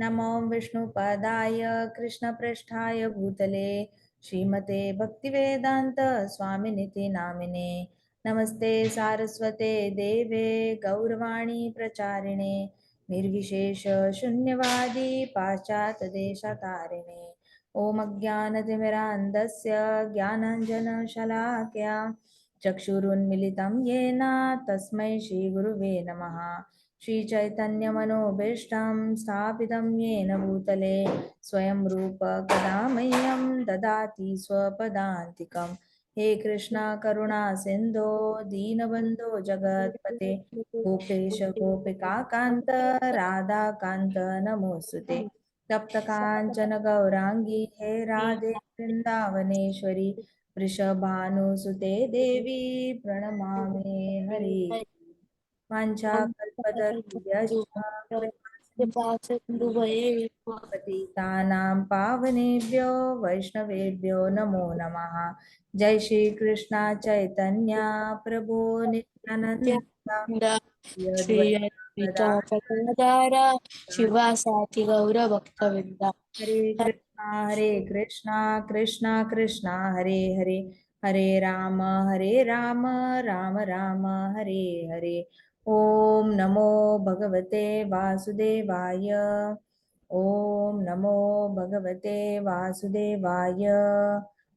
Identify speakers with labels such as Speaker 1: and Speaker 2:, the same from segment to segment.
Speaker 1: नमो विष्णुपदाय कृष्णपृष्ठाय भूतले श्रीमते भक्तिवेदांत स्वामिनिति नामिने। नमस्ते सारस्वते देवे गौरवाणी प्रचारिणे निर्विशेष शून्यवादी पाश्चात्यदेशतारिणे। ओम अज्ञानतिमिरान्धस्य ज्ञानाञ्जनशलाकया चक्षुरुन्मिलितं येन तस्मै श्रीगुरुवे नमः। श्रीचैतन्यमनोभीष्टं स्थापितं येन भूतले स्वयं रूप कदा मह्यं ददाति स्वपदान्तिकम्। हे कृष्णा करुणा सिन्धो दीनबन्धो जगत्पते गोपेश गोपिकान्त राधाकान्त नमोऽस्तुते। तप्त काञ्चन गौराङ्गी हे राधे वृन्दावनेश्वरी वृषभानुसुते देवी प्रणमामि हरि। वाञ्छाकल्पतरुभ्यश्च पतितानां पावनेभ्यो वैष्णवेभ्यो नमो नमः। जय श्री कृष्णा चैतन्य प्रभु नित्यानंद श्री अद्वैत
Speaker 2: गदाधर शिवासादि गौरभक्तवृंदा।
Speaker 1: हरे कृष्णा कृष्णा कृष्णा हरे हरे हरे राम राम राम हरे हरे। ओम नमो भगवते वासुदेवाय। ओम नमो भगवते वासुदेवाय।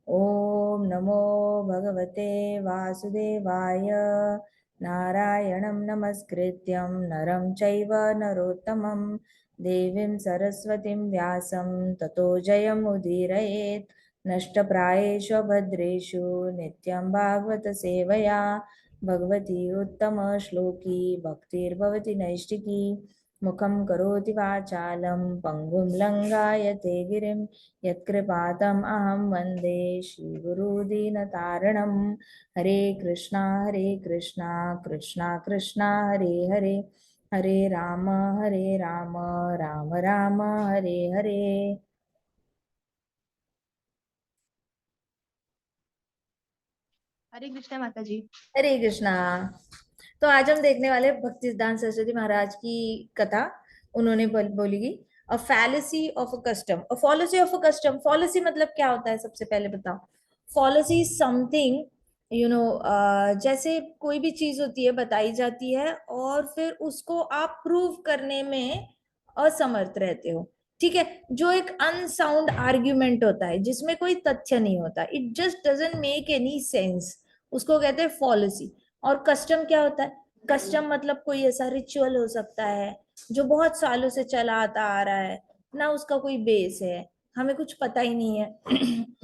Speaker 1: ओम नमो भगवते वासुदेवाय। नारायणं नमस्कृत्यं नरं चैव नरोत्तमं देवीं सरस्वतीं व्यासं ततो जयमुदीरयेत्। नष्टप्रायेषु भद्रेषु नित्यं भागवत सेवया भगवती उत्तमश्लोकी भक्तिर्भवति नैष्टिकी। मुखं करोति वाचालं पङ्गुं लङ्घयते गिरिं यत्कृपातम् अहं वन्दे श्रीगुरुदीनतारिणं। हरे कृष्णा कृष्णा कृष्णा हरे हरे हरे राम राम राम हरे हरे।
Speaker 3: हरे कृष्णा माता जी।
Speaker 1: हरे कृष्णा। तो आज हम देखने वाले भक्ति सिद्धांत सरस्वती महाराज की कथा। उन्होंने बोली गई a fallacy of a custom, a fallacy of a custom. Fallacy मतलब क्या होता है, सबसे पहले बताओ। फॉलोसी समथिंग जैसे कोई भी चीज होती है, बताई जाती है और फिर उसको आप प्रूव करने में असमर्थ रहते हो। ठीक है, जो एक अनसाउंड आर्ग्यूमेंट होता है जिसमें कोई तथ्य नहीं होता, it just doesn't make any sense, उसको कहते हैं फॉलोसी। और कस्टम क्या होता है? कस्टम मतलब कोई ऐसा रिचुअल हो सकता है जो बहुत सालों से चला आता आ रहा है ना, उसका कोई बेस है, हमें कुछ पता ही नहीं है।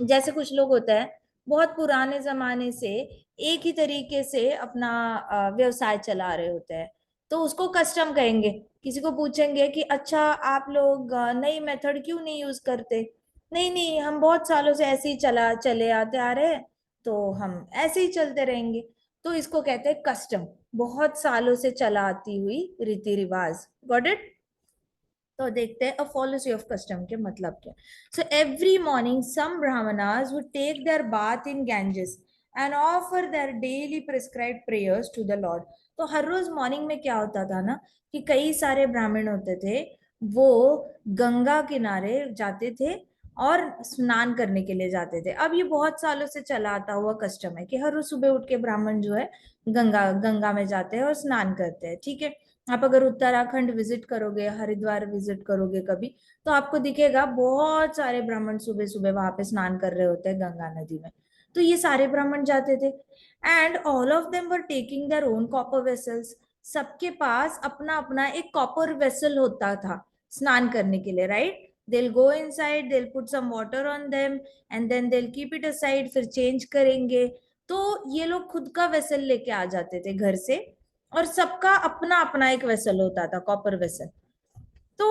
Speaker 1: जैसे कुछ लोग होता है बहुत पुराने जमाने से एक ही तरीके से अपना व्यवसाय चला रहे होते हैं, तो उसको कस्टम कहेंगे। किसी को पूछेंगे कि अच्छा आप लोग नई मेथड क्यों नहीं यूज करते? नहीं नहीं, हम बहुत सालों से ऐसे ही चले आते आ रहे हैं, तो हम ऐसे ही चलते रहेंगे। तो इसको कहते हैं कस्टम, बहुत सालों से चला आती हुई रीति रिवाज। Got it? तो देखते हैं अ पॉलिसी ऑफ कस्टम के मतलब क्या। So every morning some brahmanas would take their bath in Ganges and offer their daily prescribed prayers to the lord. तो हर रोज मॉर्निंग में क्या होता था ना, कि कई सारे ब्राह्मण होते थे, वो गंगा किनारे जाते थे और स्नान करने के लिए जाते थे। अब ये बहुत सालों से चला आता हुआ कस्टम है कि हर रोज सुबह उठ के ब्राह्मण जो है गंगा गंगा में जाते हैं और स्नान करते हैं। ठीक है, आप अगर उत्तराखंड विजिट करोगे, हरिद्वार विजिट करोगे कभी, तो आपको दिखेगा बहुत सारे ब्राह्मण सुबह सुबह वहां पे स्नान कर रहे होते हैं गंगा नदी में। तो ये सारे ब्राह्मण जाते थे and all of them were taking their own copper vessels. सबके पास अपना अपना एक कॉपर वेसल होता था स्नान करने के लिए, right? they'll go inside, they'll put some water on them and then they'll keep it aside, फिर चेंज करेंगे। तो ये लोग खुद का वेसल लेके आ जाते थे घर से, और सबका अपना अपना एक वेसल होता था, कॉपर वेसल। तो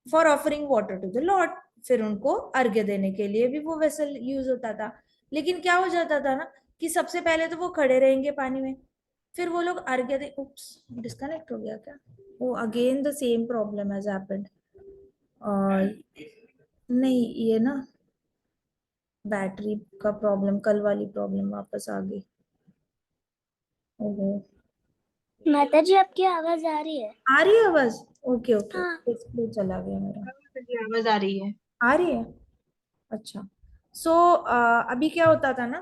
Speaker 1: for offering water to the lord, फिर उनको अर्घ्य देने के लिए भी वो वेसल यूज होता था। लेकिन क्या हो जाता था ना, कि सबसे पहले तो वो खड़े रहेंगे पानी में, फिर वो लोग अर्घ्य दे। उप्स, डिस्कनेक्ट हो गया क्या? वो again the same problem has happened. नहीं, ये ना बैटरी का प्रॉब्लम, कल वाली प्रॉब्लम वापस आ गई। ओहो,
Speaker 2: माता जी आपकी आवाज आ रही है?
Speaker 1: आ रही है आवाज? ओके ओके,
Speaker 2: हाँ।
Speaker 1: डिस्प्ले चला गया मेरा।
Speaker 3: जी, आवाज आ रही है।
Speaker 1: आ रही है, अच्छा। सो अभी क्या होता था ना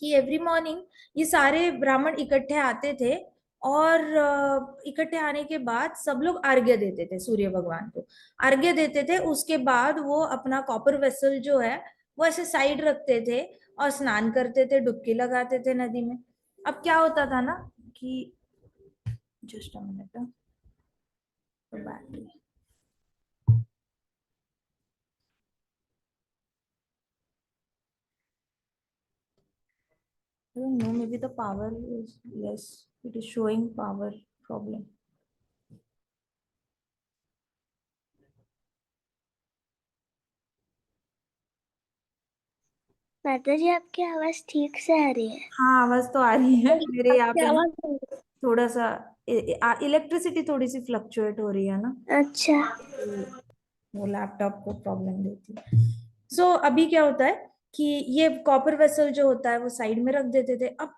Speaker 1: कि एवरी मॉर्निंग ये सारे ब्राह्मण इकट्ठे आते थे, और इकट्ठे आने के बाद सब लोग अर्घ्य देते थे सूर्य भगवान को। अर्घ्य देते थे, उसके बाद वो अपना कॉपर वेसल जो है वो ऐसे साइड रखते थे और स्नान करते थे, डुबकी लगाते थे नदी में। अब क्या होता था ना कि just a minute, battery, I don't know, maybe the power is less. It is showing power problem.
Speaker 2: माता जी आपकी आवाज ठीक से आ रही है।
Speaker 1: हाँ, आवाज तो आ रही है मेरे यहाँ
Speaker 2: आपकी
Speaker 1: पे ना।
Speaker 2: आवाज।
Speaker 1: थोड़ा सा इलेक्ट्रिसिटी थोड़ी सी फ्लक्चुएट हो रही है ना,
Speaker 2: अच्छा।
Speaker 1: वो लैपटॉप को प्रॉब्लम देती है। सो अभी क्या होता है कि ये कॉपर वेसल जो होता है वो साइड में रख देते थे। अब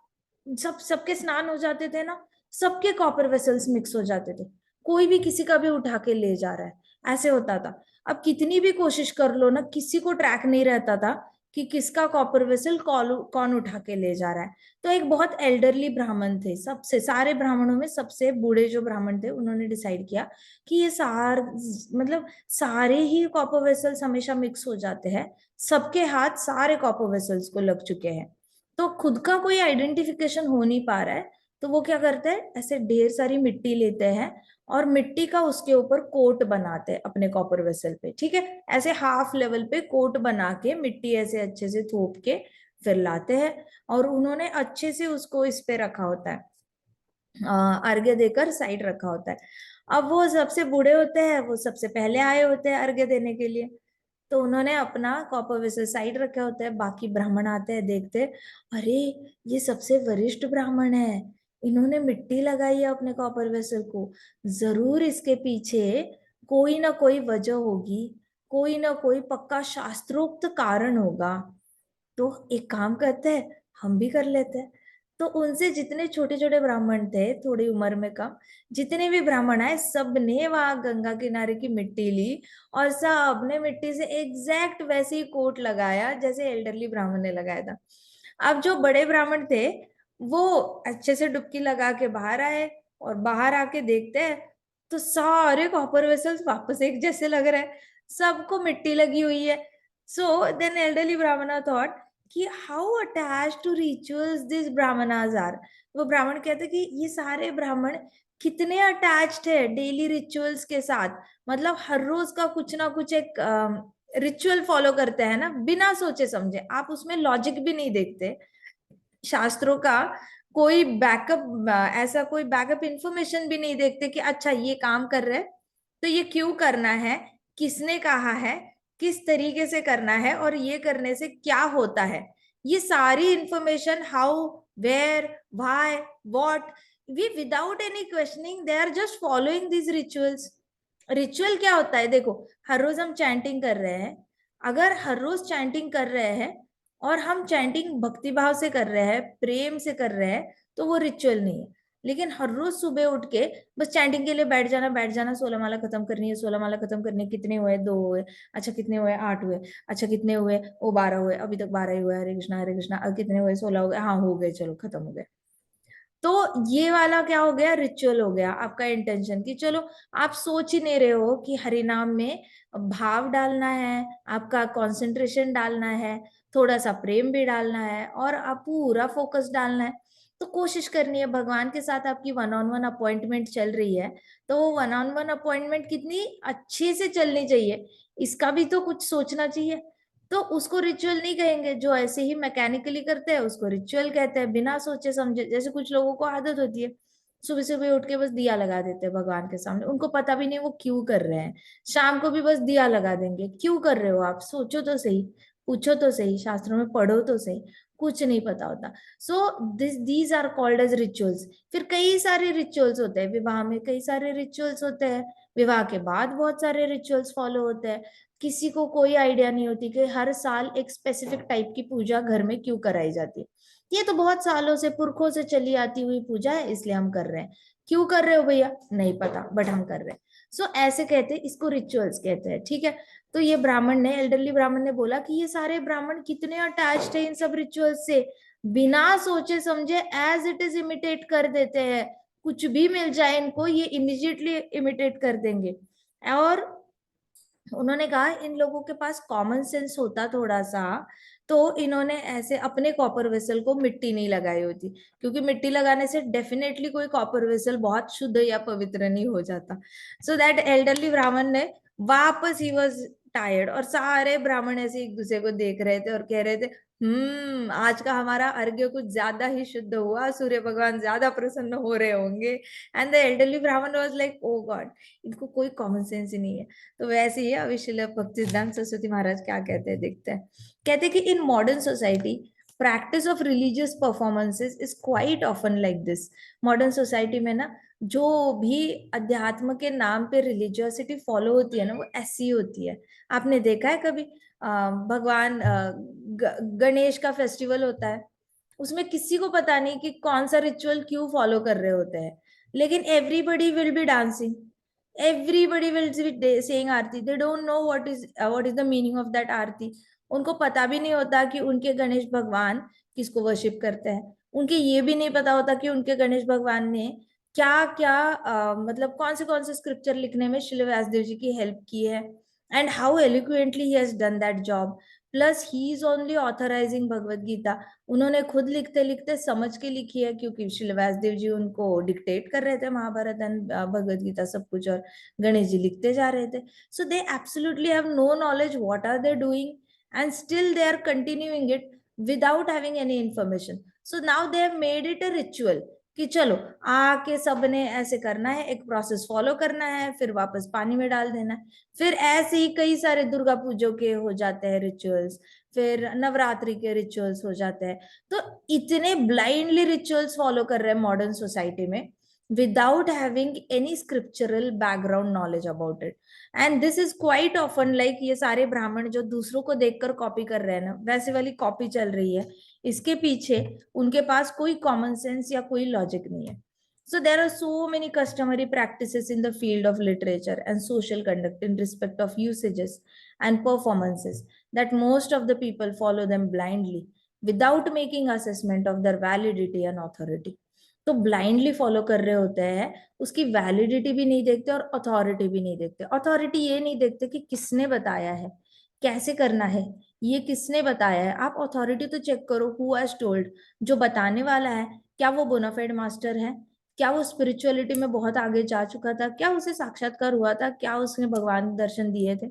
Speaker 1: सबके स्नान हो जाते थे ना, सबके कॉपर वेसल्स मिक्स हो जाते थे, कोई भी किसी का भी उठा के ले जा रहा है, ऐसे होता था। अब कितनी भी कोशिश कर लो ना, किसी को ट्रैक नहीं रहता था कि किसका कॉपर वेसल कौन उठा के ले जा रहा है। तो एक बहुत एल्डरली ब्राह्मण थे, सबसे सारे ब्राह्मणों में सबसे बूढ़े जो ब्राह्मण थे, उन्होंने डिसाइड किया कि ये मतलब सारे ही कॉपर वेसल्स हमेशा मिक्स हो जाते हैं, सबके हाथ सारे कॉपर वेसल्स को लग चुके हैं, तो खुद का कोई आइडेंटिफिकेशन हो नहीं पा रहा है। तो वो क्या करते हैं, ऐसे ढेर सारी मिट्टी लेते हैं और मिट्टी का उसके ऊपर कोट बनाते हैं अपने कॉपर वेसल पे, ठीक है। ऐसे हाफ लेवल पे कोट बना के मिट्टी ऐसे अच्छे से थोप के फिर लाते हैं, और उन्होंने अच्छे से उसको इस पे रखा होता है, अर्घ्य देकर साइड रखा होता है। अब वो सबसे बूढ़े होते हैं, वो सबसे पहले आए होते हैं अर्घ्य देने के लिए, तो उन्होंने अपना कॉपर वेसल साइड रखा होता है। बाकी ब्राह्मण आते हैं, देखते हैं, अरे ये सबसे वरिष्ठ ब्राह्मण है, इन्होंने मिट्टी लगाई है अपने कॉपर वेसल को, जरूर इसके पीछे कोई ना कोई वजह होगी, कोई ना कोई पक्का शास्त्रोक्त कारण होगा। तो एक काम करते हैं, हम भी कर लेते हैं। तो उनसे जितने छोटे छोटे ब्राह्मण थे, थोड़ी उम्र में कम, जितने भी ब्राह्मण आए, सबने वहां गंगा किनारे की मिट्टी ली और सबने मिट्टी से एग्जैक्ट वैसे ही कोट लगाया जैसे एल्डरली ब्राह्मण ने लगाया था। अब जो बड़े ब्राह्मण थे वो अच्छे से डुबकी लगा के बाहर आए, और बाहर आके देखते हैं तो सारे कॉपर वेसल्स वापस एक जैसे लग रहे हैं, सबको मिट्टी लगी हुई है। So then elderly brahmana thought कि how attach to rituals this brahmanas are. वो ब्राह्मण कहते कि ये सारे ब्राह्मण कितने अटैच्ड है डेली रिचुअल्स के साथ, मतलब हर रोज का कुछ ना कुछ एक रिचुअल फॉलो करते हैं ना, बिना सोचे समझे, आप उसमें लॉजिक भी नहीं देखते, शास्त्रों का कोई बैकअप, ऐसा कोई बैकअप इंफॉर्मेशन भी नहीं देखते कि अच्छा ये काम कर रहे हैं तो ये क्यों करना है, किसने कहा है, किस तरीके से करना है, और ये करने से क्या होता है, ये सारी information, how, where, why, what, we without any questioning they are just following this rituals. Ritual क्या होता है, देखो, हर रोज हम चैंटिंग कर रहे हैं, अगर हर रोज चैंटिंग कर रहे हैं और हम चैंटिंग भक्ति भाव से कर रहे हैं, प्रेम से कर रहे हैं, तो वो रिचुअल नहीं है। लेकिन हर रोज सुबह उठ के बस चैंटिंग के लिए बैठ जाना, 16 माला खत्म करनी है, 16 माला खत्म करनी है, कितने हुए, 2 हुए, अच्छा कितने हुए, 8 हुए, अच्छा कितने हुए, वो 12 हुए, अभी तक 12 ही हुए, हरे कृष्णा, अब कितने हुए, 16 हो गए, हाँ हो गए, चलो खत्म हो गए। तो ये वाला क्या हो गया, रिचुअल हो गया आपका इंटेंशन, कि चलो आप सोच ही नहीं रहे हो कि हरि नाम में भाव डालना है, आपका कंसंट्रेशन डालना है, थोड़ा सा प्रेम भी डालना है, और आप पूरा फोकस डालना है। तो कोशिश करनी है, भगवान के साथ आपकी वन ऑन वन अपॉइंटमेंट चल रही है, तो वो वन ऑन वन अपॉइंटमेंट कितनी अच्छे से चलनी चाहिए, इसका भी तो कुछ सोचना चाहिए। तो उसको रिचुअल नहीं कहेंगे, जो ऐसे ही मैकेनिकली करते हैं उसको रिचुअल कहते हैं, बिना सोचे समझे। जैसे कुछ लोगों को आदत होती है, सुबह सुबह उठ के बस दिया लगा देते हैं भगवान के सामने, उनको पता भी नहीं वो क्यों कर रहे हैं। शाम को भी बस दिया लगा देंगे, क्यों कर रहे हो आप, सोचो तो सही, पूछो तो सही, शास्त्रों में पढ़ो तो सही, कुछ नहीं पता होता। So these are called as rituals. फिर कई सारे रिचुअल्स होते हैं, विवाह में कई सारे रिचुअल्स होते हैं, विवाह के बाद बहुत सारे रिचुअल्स फॉलो होते हैं। किसी को कोई आइडिया नहीं होती कि हर साल एक स्पेसिफिक टाइप की पूजा घर में क्यों कराई जाती है। ये तो बहुत सालों से पुरखों से चली आती हुई पूजा है, इसलिए हम कर रहे हैं। क्यों कर रहे हो भैया, नहीं पता, बट हम कर रहे हैं। सो ऐसे कहते हैं, इसको रिचुअल्स कहते हैं, ठीक है। तो ये ब्राह्मण ने, एल्डरली ब्राह्मण ने बोला कि ये सारे ब्राह्मण कितने अटैच्ड है इन सब रिचुअल्स से, बिना सोचे समझे एज इट इज इमिटेट कर देते हैं। कुछ भी मिल जाए इनको, ये इमिजिएटली इमिटेट कर देंगे। और उन्होंने कहा इन लोगों के पास कॉमन सेंस होता थोड़ा सा, तो इन्होंने ऐसे अपने कॉपर वेसल को मिट्टी नहीं लगाई होती, क्योंकि मिट्टी लगाने से डेफिनेटली कोई कॉपर वेसल बहुत शुद्ध या पवित्र नहीं हो जाता। सो दैट एल्डरली ब्राह्मण ने वापस, ही वॉज टायर्ड, और सारे ब्राह्मण ऐसे एक दूसरे को देख रहे थे और कह रहे थे, आज का हमारा अर्घ्य कुछ ज्यादा ही शुद्ध हुआ, सूर्य भगवान ज्यादा प्रसन्न हो रहे होंगे। एंड द एल्डरली ब्राह्मण वाज लाइक, ओ गॉड, इनको कोई कॉमन सेंस ही नहीं है। तो वैसे ही अभी श्रील भक्तिसिद्धांत सरस्वती महाराज क्या कहते हैं, देखते हैं। कहते हैं कि in modern society practice of religious performances is quite often like this. Modern society में ना, जो भी अध्यात्म के नाम पे रिलीजियोसिटी फॉलो होती है ना, वो ऐसी होती है। आपने देखा है कभी भगवान गणेश का फेस्टिवल होता है, उसमें किसी को पता नहीं कि कौन सा रिचुअल क्यों फॉलो कर रहे होते हैं, लेकिन everybody will be dancing, everybody will be saying Aarti. they don't know what is the meaning of that आरती। उनको पता भी नहीं होता कि उनके गणेश भगवान किसको वर्शिप करते हैं। उनके ये भी नहीं पता होता कि उनके गणेश भगवान ने क्या क्या मतलब कौन से स्क्रिप्चर लिखने में श्री व्यासदेव जी की हेल्प की है, and how eloquently he has done that job. Plus he is only authorising Bhagavad Gita. उन्होंने खुद लिखते लिखते समझ के लिखी है, क्योंकि श्री व्यासदेव जी उनको डिक्टेट कर रहे थे महाभारत एंड भगवत गीता सब कुछ, और गणेश जी लिखते जा रहे थे। So they absolutely have no knowledge what are they doing, and still they are continuing it without having any information. So now they have made it a ritual कि चलो आके सबने ऐसे करना है, एक प्रोसेस फॉलो करना है, फिर वापस पानी में डाल देना है। फिर ऐसे ही कई सारे दुर्गा पूजो के हो जाते हैं रिचुअल्स, फिर नवरात्रि के रिचुअल्स हो जाते हैं। तो इतने ब्लाइंडली रिचुअल्स फॉलो कर रहे हैं मॉडर्न सोसाइटी में, without having any scriptural background knowledge about it. And this is quite often like, ये सारे ब्राह्मण जो दूसरों को देखकर कॉपी कर रहे हैं ना, वैसे वाली कॉपी चल रही है। इसके पीछे उनके पास कोई कॉमन सेंस या कोई लॉजिक नहीं है। So there are so many customary practices in the field of literature and social conduct in respect of usages and performances that most of the people follow them blindly without making assessment of their validity and authority. तो blindly follow कर रहे होते हैं, उसकी validity भी नहीं देखते और अथॉरिटी भी नहीं देखते। अथॉरिटी ये नहीं देखते कि किसने बताया है, कैसे करना है, ये किसने बताया है। आप अथॉरिटी तो चेक करो, हु हैज टोल्ड। जो बताने वाला है, क्या वो बोनाफाइड मास्टर है, क्या वो स्पिरिचुअलिटी में बहुत आगे जा चुका था, क्या उसे साक्षात्कार हुआ था, क्या उसने भगवान दर्शन दिए थे,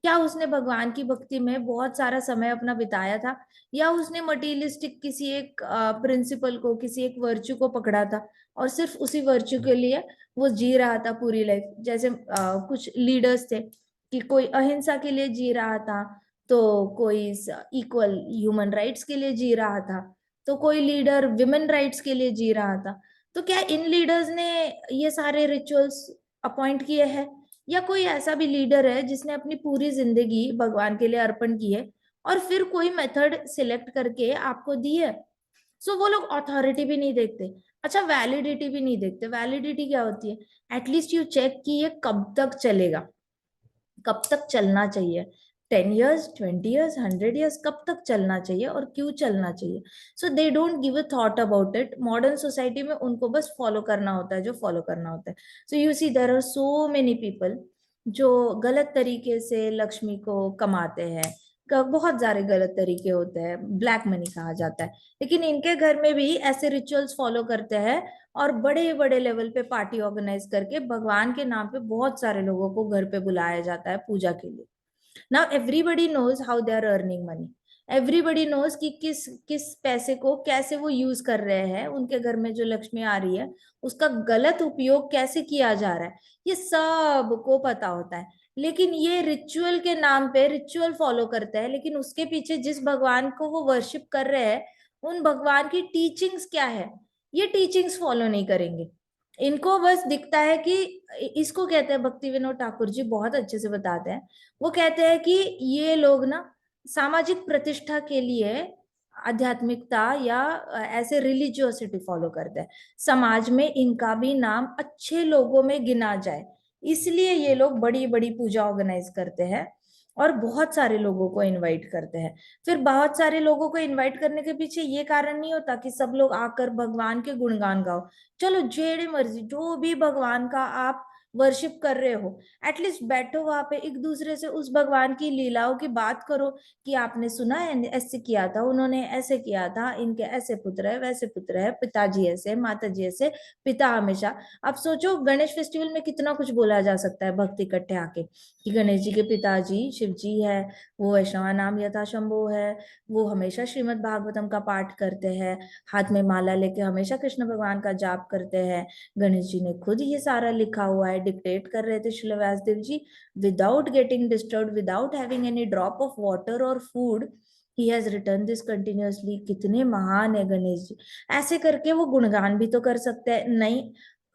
Speaker 1: क्या उसने भगवान की भक्ति में बहुत सारा समय अपना बिताया था, या उसने मटीरियलिस्टिक किसी एक प्रिंसिपल को, किसी एक वर्च्यू को पकड़ा था और सिर्फ उसी वर्च्यू के लिए वो जी रहा था पूरी लाइफ। जैसे कुछ लीडर्स थे कि कोई अहिंसा के लिए जी रहा था, तो कोई इक्वल ह्यूमन राइट्स के लिए जी रहा था, तो कोई लीडर विमेन राइट्स के लिए जी रहा था। तो क्या इन लीडर्स ने ये सारे रिचुअल्स अपॉइंट किए हैं, या कोई ऐसा भी लीडर है जिसने अपनी पूरी जिंदगी भगवान के लिए अर्पण की है और फिर कोई मेथड सिलेक्ट करके आपको दी है? सो वो लोग अथॉरिटी भी नहीं देखते। अच्छा, वैलिडिटी भी नहीं देखते। वैलिडिटी क्या होती है? एटलीस्ट यू चेक कि ये कब तक चलेगा, कब तक चलना चाहिए। 10 years, 20 years, 100 years, कब तक चलना चाहिए और क्यों चलना चाहिए। So they don't give a thought about it. Modern society में उनको बस फॉलो करना होता है जो फॉलो करना होता है। So you see there are so many people जो गलत तरीके से लक्ष्मी को कमाते हैं। बहुत सारे गलत तरीके होते हैं, ब्लैक मनी कहा जाता है, लेकिन इनके घर में भी ऐसे रिचुअल्स फॉलो करते हैं और बड़े बड़े लेवल पे पार्टी ऑर्गेनाइज करके भगवान के नाम पे बहुत सारे लोगों को घर पे बुलाया जाता है पूजा के लिए। Now everybody knows how they are earning money. Everybody knows कि किस किस पैसे को कैसे वो यूज कर रहे हैं, उनके घर में जो लक्ष्मी आ रही है उसका गलत उपयोग कैसे किया जा रहा है, ये सब को पता होता है। लेकिन ये रिचुअल के नाम पे रिचुअल फॉलो करते हैं, लेकिन उसके पीछे जिस भगवान को वो वर्शिप कर रहे हैं, उन भगवान की टीचिंग्स क्या है, ये टीचिंग्स फॉलो नहीं करेंगे। इनको बस दिखता है कि, इसको कहते हैं, भक्ति विनोद ठाकुर जी बहुत अच्छे से बताते हैं। वो कहते हैं कि ये लोग ना सामाजिक प्रतिष्ठा के लिए आध्यात्मिकता या ऐसे रिलीजियोसिटी फॉलो करते हैं, समाज में इनका भी नाम अच्छे लोगों में गिना जाए, इसलिए ये लोग बड़ी बड़ी पूजा ऑर्गेनाइज करते हैं और बहुत सारे लोगों को इनवाइट करते हैं। फिर बहुत सारे लोगों को इनवाइट करने के पीछे ये कारण नहीं होता कि सब लोग आकर भगवान के गुणगान गाओ। चलो जेड़े मर्जी जो भी भगवान का आप वर्शिप कर रहे हो, एटलीस्ट बैठो वहां पे, एक दूसरे से उस भगवान की लीलाओं की बात करो कि आपने सुना है ऐसे किया था, उन्होंने ऐसे किया था, इनके ऐसे पुत्र है, वैसे पुत्र है, पिताजी ऐसे, माताजी ऐसे, पिता हमेशा। आप सोचो गणेश फेस्टिवल में कितना कुछ बोला जा सकता है भक्त इकट्ठे आके, कि गणेश जी के पिताजी शिव जी है, वो वैष्णवा नाम यथा शंभु है, वो हमेशा श्रीमद् भागवतम का पाठ करते हैं, हाथ में माला लेके हमेशा कृष्ण भगवान का जाप करते हैं। गणेश जी ने खुद ये सारा लिखा हुआ है, डिक्टेट कर रहे थे Srila Vyasadev ji, without getting disturb, without having any drop of water और food, he has return this continuously. कितने महान है गणेश जी। ऐसे करके वो गुणगान भी तो कर सकते हैं। नहीं,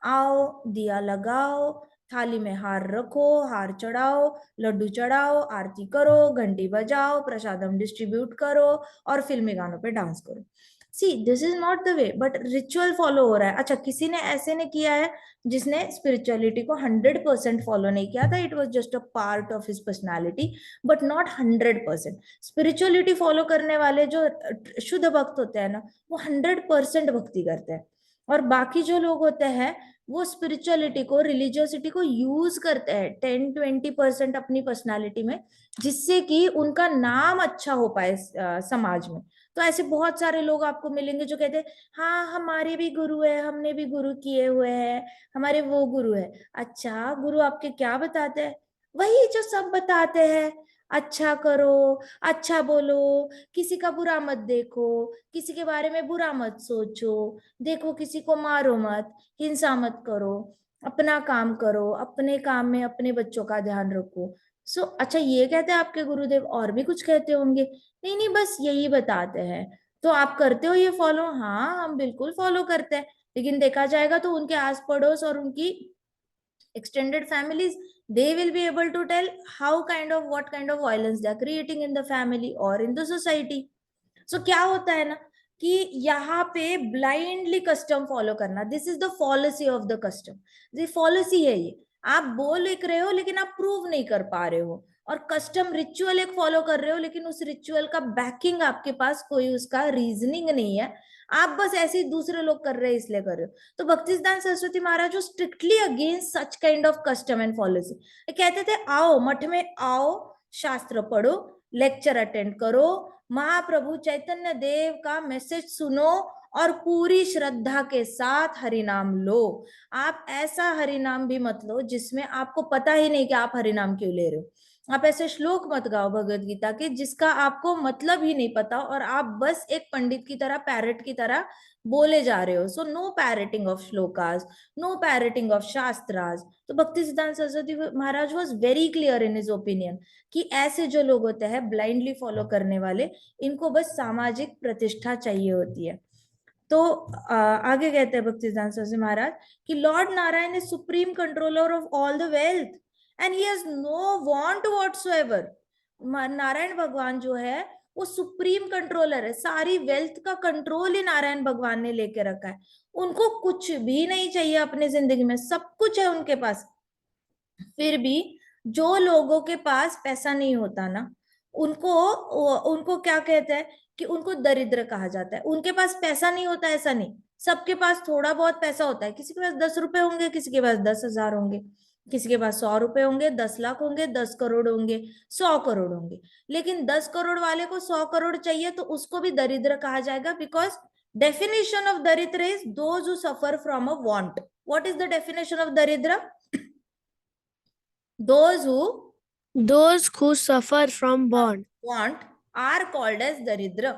Speaker 1: आओ दिया लगाओ, थाली में हार रखो, हार चढ़ाओ, लड्डू चढ़ाओ, आरती करो, घंटी बजाओ, प्रसादम डिस्ट्रीब्यूट करो और फिल्मी गानों पे डांस करो। See this is not the way, but ritual follow हो रहा है। अच्छा, किसी ने ऐसे ने किया है जिसने स्पिरिचुअलिटी को 100% फॉलो नहीं किया था, it was just a part of his personality, but not 100%। Spirituality follow करने वाले जो शुद्ध भक्त होते हैं ना, वो 100% भक्ति करते हैं। और बाकी जो लोग होते हैं वो स्पिरिचुअलिटी को, रिलीजियोसिटी को यूज करते हैं 10-20% अपनी पर्सनालिटी में, जिससे कि उनका नाम अच्छा हो पाए समाज में। तो ऐसे बहुत सारे लोग आपको मिलेंगे जो कहते हैं हाँ हमारे भी गुरु है, हमने भी गुरु किए हुए हैं, हमारे वो गुरु है। अच्छा, गुरु आपके क्या बताते हैं? वही जो सब बताते हैं, अच्छा करो, अच्छा बोलो, किसी का बुरा मत देखो, किसी के बारे में बुरा मत सोचो, देखो किसी को मारो मत, हिंसा मत करो, अपना काम करो, अपने काम में अपने बच्चों का ध्यान रखो। अच्छा, ये कहते हैं आपके गुरुदेव, और भी कुछ कहते होंगे? नहीं नहीं, बस यही बताते हैं। तो आप करते हो ये फॉलो? हाँ, हम बिल्कुल फॉलो करते हैं। लेकिन देखा जाएगा तो उनके आस पड़ोस और उनकी extended families, they will be able to tell how kind of what kind of violence they are creating in the family or in the society. So क्या होता है ना कि यहाँ पे ब्लाइंडली कस्टम फॉलो करना, this is the policy of the custom. ये policy है, ये आप बोल लिख रहे हो लेकिन आप प्रूव नहीं कर पा रहे हो, और कस्टम रिचुअल एक फॉलो कर रहे हो लेकिन उस रिचुअल का बैकिंग आपके पास कोई उसका रीजनिंग नहीं है, आप बस ऐसे ही दूसरे लोग कर रहे हैं इसलिए कर रहे हो। तो Bhaktisiddhanta Saraswati Maharaj strictly against such kind of custom and policy. कहते थे आओ मठ में आओ, शास्त्र पढ़ो, लेक्चर अटेंड करो, महाप्रभु चैतन्य देव का मैसेज सुनो और पूरी श्रद्धा के साथ हरिनाम लो। आप ऐसा हरिनाम भी मत लो जिसमें आपको पता ही नहीं कि आप हरिनाम क्यों ले रहे हो। आप ऐसे श्लोक मत गाओ भगवत गीता के जिसका आपको मतलब ही नहीं पता और आप बस एक पंडित की तरह, पैरट की तरह बोले जा रहे हो। So no parroting of shlokas, no parroting of shastras. तो Bhakti Siddhanta Saraswati Maharaj was very clear in his opinion कि ऐसे जो लोग होते हैं ब्लाइंडली फॉलो करने वाले, इनको बस सामाजिक प्रतिष्ठा चाहिए होती है। तो आगे कहते हैं भक्ति सिद्धांत सरस्वती महाराज कि Lord Narayan is supreme controller of all the wealth and he has know want whatsoever. Narayan भगवान जो है वो सुप्रीम कंट्रोलर है, सारी वेल्थ का कंट्रोल ही नारायण भगवान ने लेके रखा है। उनको कुछ भी नहीं चाहिए अपनी जिंदगी में, सब कुछ है उनके पास। फिर भी जो लोगों के पास पैसा नहीं होता ना, उनको उनको क्या कहते हैं कि उनको दरिद्र कहा जाता है। उनके पास पैसा नहीं होता ऐसा नहीं, सबके पास थोड़ा बहुत पैसा होता है। किसी के पास 10 रुपए होंगे, किसी के पास 10,000 होंगे, किसी के पास 100 रुपए होंगे, 10 लाख होंगे, 10 करोड़ होंगे, 100 करोड़ होंगे। लेकिन 10 करोड़ वाले को 100 करोड़ चाहिए तो उसको भी दरिद्र कहा जाएगा, बिकॉज डेफिनेशन ऑफ दरिद्र is those who suffer from a want. What is the definition of दरिद्र? Those
Speaker 2: who suffer from want
Speaker 1: want are called as daridra.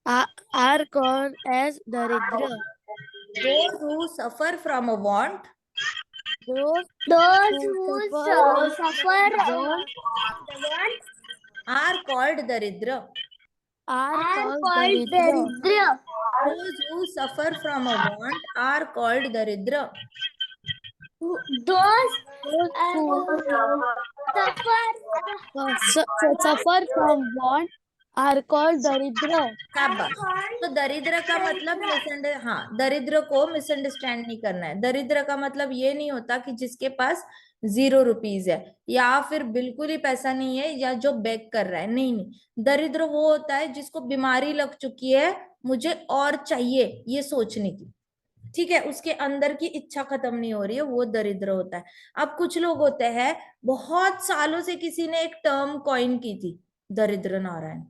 Speaker 2: are called as daridra.
Speaker 1: Those who suffer from a want
Speaker 2: Those who suffer
Speaker 1: want are called daridra.
Speaker 2: are called daridra.
Speaker 1: Those who suffer from a want are called daridra.
Speaker 2: Those who suffer from want are called daridra.
Speaker 1: शाबाश। तो दरिद्र का मतलब हाँ, दरिद्र को misunderstand नहीं करना है। दरिद्र का मतलब ये नहीं होता कि जिसके पास 0 रुपीज है या फिर बिल्कुल ही पैसा नहीं है या जो बेग कर रहा है, नहीं नहीं। दरिद्र वो होता है जिसको बीमारी लग चुकी है, मुझे और चाहिए ये सोचने की, ठीक है, उसके अंदर की इच्छा खत्म नहीं हो रही है, वो दरिद्र होता है। अब कुछ लोग होते हैं, बहुत सालों से किसी ने एक टर्म कॉइन की थी, दरिद्र नारायण।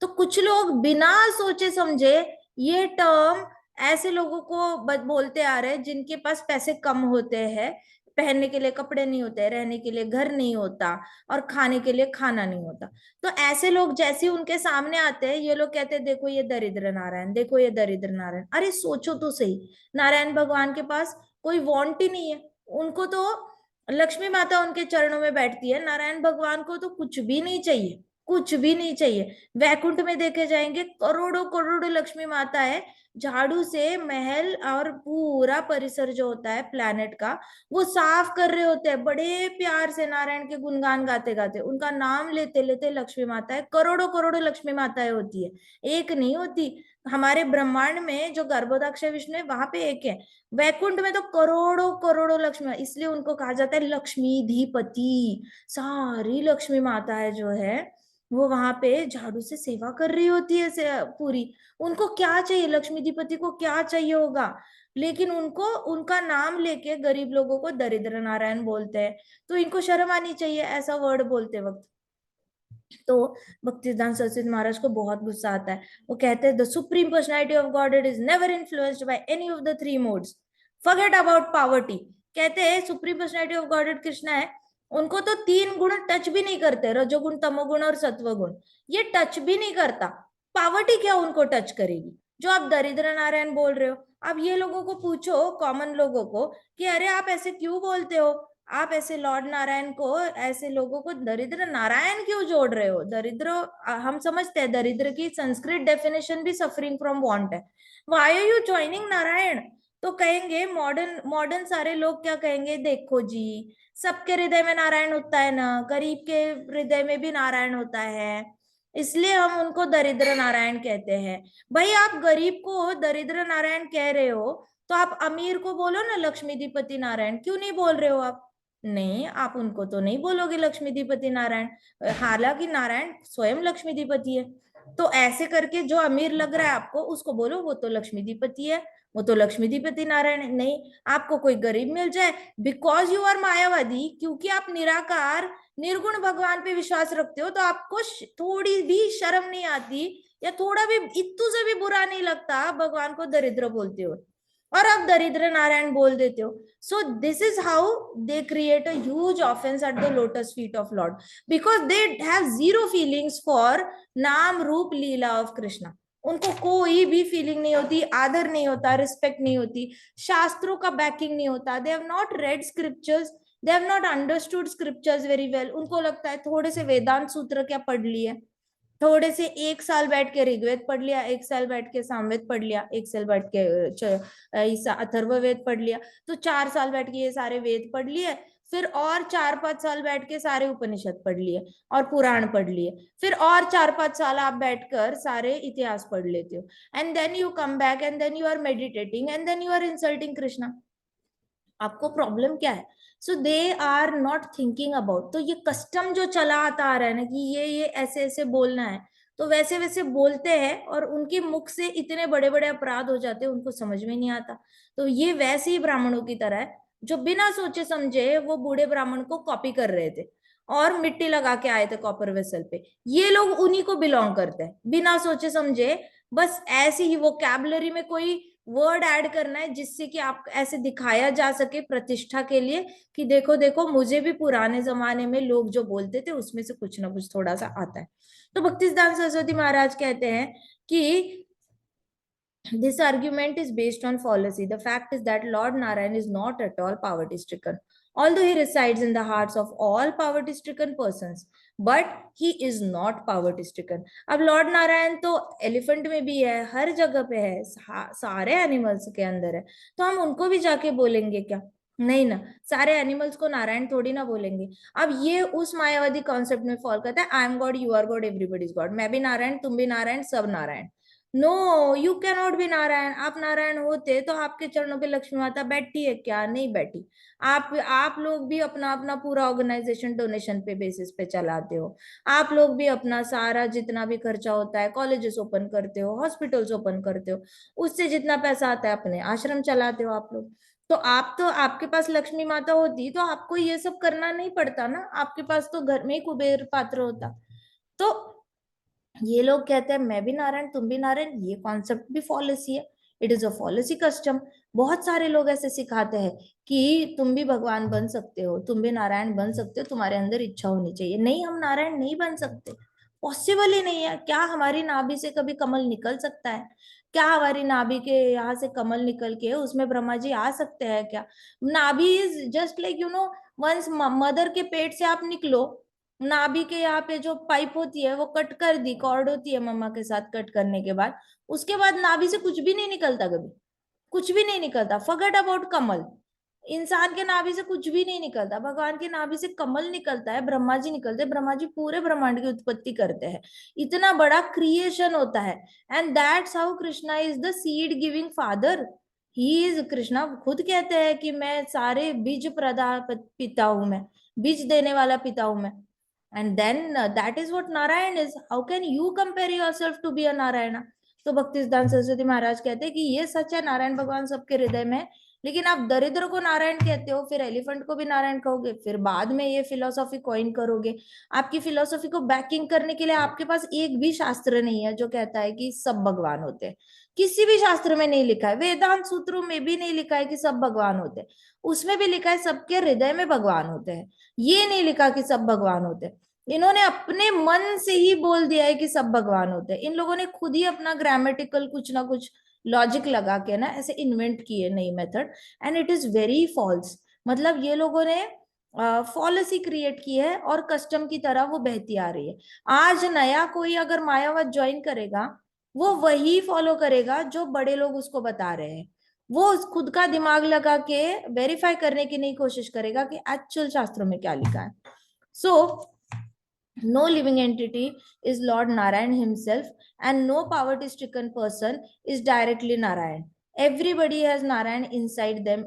Speaker 1: तो कुछ लोग बिना सोचे समझे ये टर्म ऐसे लोगों को बोलते आ रहे हैं जिनके पास पैसे कम होते हैं, पहनने के लिए कपड़े नहीं होते, रहने के लिए घर नहीं होता और खाने के लिए खाना नहीं होता। तो ऐसे लोग जैसे उनके सामने आते हैं, ये लोग कहते हैं देखो ये दरिद्र नारायण, देखो ये दरिद्र नारायण। अरे सोचो तो सही, नारायण भगवान के पास कोई वांट ही नहीं है, उनको तो लक्ष्मी माता उनके चरणों में बैठती है, नारायण भगवान को तो कुछ भी नहीं चाहिए, कुछ भी नहीं चाहिए। वैकुंठ में देखे जाएंगे करोड़ों करोड़ों लक्ष्मी माता है, झाड़ू से महल और पूरा परिसर जो होता है प्लैनेट का वो साफ कर रहे होते हैं, बड़े प्यार से नारायण के गुणगान गाते गाते, उनका नाम लेते लेते लक्ष्मी माता है, करोड़ों करोड़ों लक्ष्मी माताएं होती है, एक नहीं होती। हमारे ब्रह्मांड में जो गर्भोदाक्ष विष्णु है वहां पे एक है, वैकुंठ में तो करोड़ों करोड़ों लक्ष्मी, इसलिए उनको कहा जाता है लक्ष्मीधिपति। सारी लक्ष्मी माता है जो है वो वहां पे झाड़ू से सेवा कर रही होती है पूरी। उनको क्या चाहिए, लक्ष्मीधिपति को क्या चाहिए होगा, लेकिन उनको उनका नाम लेके गरीब लोगों को दरिद्र नारायण बोलते हैं। तो इनको शर्म आनी चाहिए ऐसा वर्ड बोलते वक्त। तो भक्तिसिद्धांत सरस्वती महाराज को बहुत गुस्सा आता है, वो कहते हैं the supreme personality of God is never influenced by any of the three modes, forget about poverty. कहते हैं supreme personality of God Krishna है, उनको तो 3 गुण टच भी नहीं करते, रजोगुण तमोगुण और सत्वगुण, ये टच भी नहीं करता। पावर्टी क्या उनको टच करेगी, जो आप दरिद्र नारायण बोल रहे हो। अब ये लोगों को पूछो, कॉमन लोगों को, कि अरे आप ऐसे क्यों बोलते हो, आप ऐसे लॉर्ड नारायण को, ऐसे लोगों को दरिद्र नारायण क्यों जोड़ रहे हो। दरिद्र, हम समझते हैं दरिद्र की संस्कृत डेफिनेशन भी सफरिंग फ्रॉम वांट है, why are you joining Narayan. तो कहेंगे मॉडर्न मॉडर्न सारे लोग क्या कहेंगे, देखो जी सबके हृदय में नारायण होता है ना, गरीब के हृदय में भी नारायण होता है, इसलिए हम उनको दरिद्र नारायण कहते हैं। भाई आप गरीब को दरिद्र नारायण कह रहे हो, तो आप अमीर को बोलो ना लक्ष्मीधिपति नारायण, क्यों नहीं बोल रहे हो आप। नहीं, आप उनको तो नहीं बोलोगे लक्ष्मीधिपति नारायण, हालांकि नारायण स्वयं लक्ष्मीधिपति है। तो ऐसे करके जो अमीर लग रहा है आपको उसको बोलो वो तो लक्ष्मीधिपति है, वो तो लक्ष्मीधिपति नारायण है। नहीं, आपको कोई गरीब मिल जाए, बिकॉज यू आर मायावादी, क्योंकि आप निराकार निर्गुण भगवान पे विश्वास रखते हो, तो आपको थोड़ी भी शर्म नहीं आती या थोड़ा भी इत्तू से भी बुरा नहीं लगता भगवान को दरिद्र बोलते हो, और आप दरिद्र नारायण बोल देते हो। सो this is how they create a huge offence at the lotus feet of Lord, because they have zero feelings for नाम रूप लीला ऑफ कृष्णा। उनको कोई भी फीलिंग नहीं होती, आदर नहीं होता, रिस्पेक्ट नहीं होती, शास्त्रों का बैकिंग नहीं होता, they have not red scriptures, they have not understood scriptures very well. उनको लगता है थोड़े से वेदांत सूत्र क्या पढ़ लिए, थोड़े से 1 साल बैठ के ऋग्वेद पढ़ लिया, 1 साल बैठ के सामवेद पढ़ लिया, 1 साल बैठ के अथर्ववेद पढ़ लिया, तो 4 साल बैठ के ये सारे वेद पढ़ लिए, फिर और 4-5 साल बैठ के सारे उपनिषद पढ़ लिए और पुराण पढ़ लिए, फिर और 4-5 साल आप बैठकर सारे इतिहास पढ़ लेते हो, and then you come back and then you are meditating and then you are insulting Krishna. आपको प्रॉब्लम क्या है। So they are not thinking about, तो ये कस्टम जो चला आता आ रहा है ना कि ये ऐसे ऐसे बोलना है, तो वैसे वैसे बोलते हैं और उनके मुख से इतने बड़े बड़े अपराध हो जाते हैं, उनको समझ में नहीं आता। तो ये वैसे ही ब्राह्मणों की तरह है जो बिना सोचे समझे वो बूढ़े ब्राह्मण को कॉपी कर रहे थे और मिट्टी लगा के आए थे कॉपर वेसल पे, ये लोग उन्हीं को बिलोंग करते हैं बिना सोचे समझे। बस ऐसी ही वोकैबुलरी में कोई वर्ड ऐड करना है जिससे कि आप ऐसे दिखाया जा सके प्रतिष्ठा के लिए कि देखो देखो मुझे भी पुराने जमाने में लोग जो बोलते थे उसमें से कुछ ना कुछ थोड़ा सा आता है। तो भक्तिसिद्धांत सरस्वती महाराज कहते हैं कि this argument is based on fallacy. The fact is that Lord Narayan is not at all poverty stricken, although he resides in the hearts of all poverty stricken persons, but he is not poverty stricken. अब Lord Narayan तो elephant में भी है, हर जगह पे है, सारे animals के अंदर है, तो हम उनको भी जाके बोलेंगे क्या। नहीं ना, सारे एनिमल्स को नारायण थोड़ी ना बोलेंगे। अब ये उस मायावादी कॉन्सेप्ट में फॉल करता है, I am God, you are God, everybody is God, मैं भी नारायण, तुम भी नारायण, सब Narayan. No, you can not be Narayan. आप नारायण होते तो आपके चरणों पे लक्ष्मी माता बैठी है क्या? नहीं बैठी। आप लोग भी अपना अपना पूरा ऑर्गेनाइजेशन डोनेशन पे बेसिस पे चलाते हो। आप लोग भी अपना सारा जितना भी खर्चा होता है, कॉलेजेस ओपन करते हो, हॉस्पिटल्स ओपन करते हो, उससे जितना पैसा आता है अपने आश्रम चलाते हो आप लोग। तो आपके पास लक्ष्मी माता होती तो आपको ये सब करना नहीं पड़ता ना, आपके पास तो घर में ही कुबेर पात्र होता। तो ये लोग कहते हैं मैं भी नारायण तुम भी नारायण, ये कॉन्सेप्ट भी फॉलेसी है। It is a fallacy custom. बहुत सारे लोग ऐसे सिखाते हैं कि तुम भी भगवान बन सकते हो, तुम भी नारायण बन सकते हो, तुम्हारे अंदर इच्छा होनी चाहिए। नहीं, हम नारायण नहीं बन सकते, पॉसिबल ही नहीं है। क्या हमारी नाभि से कभी कमल निकल सकता है? क्या हमारी नाभि के यहाँ से कमल निकल के उसमें ब्रह्मा जी आ सकते हैं क्या? नाभि is just like one's mother के पेट से आप निकलो, नाभि के यहाँ पे जो पाइप होती है वो कट कर दी, कॉर्ड होती है मम्मा के साथ कट करने के बाद, उसके बाद नाभि से कुछ भी नहीं निकलता कभी, कुछ भी नहीं निकलता। फॉरगेट अबाउट कमल। इंसान के नाभि से कुछ भी नहीं निकलता, भगवान के नाभि से कमल निकलता है, ब्रह्मा जी निकलते हैं, ब्रह्मा जी पूरे ब्रह्मांड की उत्पत्ति करते हैं। इतना बड़ा क्रिएशन होता है। And that's how Krishna is the seed giving father. He is, Krishna खुद कहते हैं कि मैं सारे बीज प्रदा पिता हूं, मैं बीज देने वाला पिता हूं मैं। And then that is what Narayan is. How can you compare yourself to be a Narayana? तो भक्ति सिद्धांत सरस्वती महाराज कहते हैं कि ये सच है, नारायण भगवान सबके हृदय में है। लेकिन आप दरिद्र को नारायण कहते हो, फिर एलिफेंट को भी नारायण कहोगे, फिर बाद में ये फिलोसॉफी कॉइन करोगे। आपकी फिलोसॉफी को बैकिंग करने के लिए आपके पास एक भी शास्त्र नहीं है जो कहता है कि सब भगवान होते हैं। किसी भी शास्त्र में नहीं लिखा है, वेदांत सूत्रों में भी नहीं लिखा है कि सब भगवान होते हैं। उसमें भी लिखा है सबके हृदय में भगवान होते हैं, ये नहीं लिखा कि सब भगवान होते हैं। इन्होंने अपने मन से ही बोल दिया है कि सब भगवान होते हैं। इन लोगों ने खुद ही अपना ग्रामेटिकल कुछ ना कुछ लॉजिक लगा के ना ऐसे इन्वेंट किए नई method, and it is very false. मतलब ये लोगों ने फॉलिसी क्रिएट की है और कस्टम की तरह वो बहती आ रही है। आज नया कोई अगर मायावत ज्वाइन करेगा, वो वही फॉलो करेगा जो बड़े लोग उसको बता रहे हैं। वो खुद का दिमाग लगा के वेरीफाई करने की नहीं कोशिश करेगा कि एक्चुअल शास्त्रों में क्या लिखा है। सो no living entity is Lord Narayan himself, and no poverty stricken person is directly Narayan. Everybody has Narayan inside them,